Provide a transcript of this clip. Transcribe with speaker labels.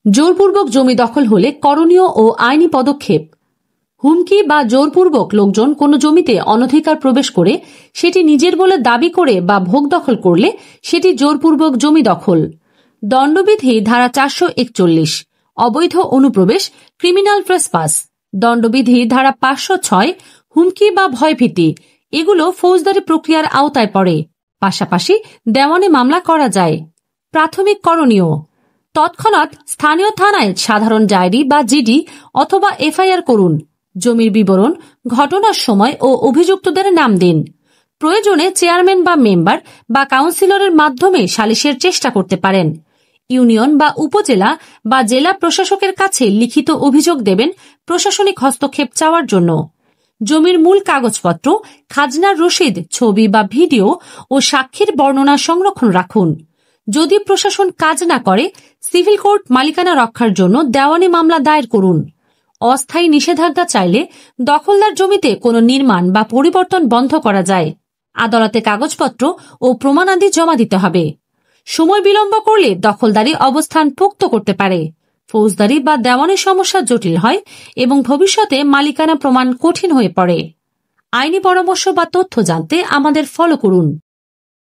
Speaker 1: জোরপূর্বক জমি দখল হলে করণীয় ও আইনি পদক্ষেপ। হুমকি বা জোরপূর্বক লোকজন কোনো জমিতে অনধিকার প্রবেশ করে সেটি নিজের বলে দাবি করে বা ভোগ দখল করলে সেটি জোরপূর্বক জমি দখল। দণ্ডবিধি ধারা 441, অবৈধ অনুপ্রবেশ, ক্রিমিনাল ট্রেসপাস। দণ্ডবিধি ধারা 506, হুমকি বা ভয়ভীতি, এগুলো ফৌজদারি প্রক্রিয়ার আওতায় পড়ে। পাশাপাশি দেওয়ানি মামলা করা যায়। প্রাথমিক করণীয়: তৎক্ষণাৎ স্থানীয় থানায় সাধারণ ডায়েরি বা জিডি অথবা এফআইআর করুন। জমির বিবরণ, ঘটনার সময় ও অভিযুক্তদের নাম দিন। প্রয়োজনে চেয়ারম্যান বা মেম্বার বা কাউন্সিলরের মাধ্যমে সালিশের চেষ্টা করতে পারেন। ইউনিয়ন বা উপজেলা বা জেলা প্রশাসকের কাছে লিখিত অভিযোগ দেবেন প্রশাসনিক হস্তক্ষেপ চাওয়ার জন্য। জমির মূল কাগজপত্র, খাজনার রসিদ, ছবি বা ভিডিও ও সাক্ষীর বর্ণনা সংরক্ষণ রাখুন। যদি প্রশাসন কাজ না করে, সিভিল কোর্ট মালিকানা রক্ষার জন্য দেওয়ানি মামলা দায়ের করুন। অস্থায়ী নিষেধাজ্ঞা চাইলে দখলদার জমিতে কোনো নির্মাণ বা পরিবর্তন বন্ধ করা যায়। আদালতে কাগজপত্র ও প্রমাণাদি জমা দিতে হবে। সময় বিলম্ব করলে দখলদারি অবস্থান পোক্ত করতে পারে। ফৌজদারি বা দেওয়ানি সমস্যা জটিল হয় এবং ভবিষ্যতে মালিকানা প্রমাণ কঠিন হয়ে পড়ে। আইনি পরামর্শ বা তথ্য জানতে আমাদের ফলো করুন।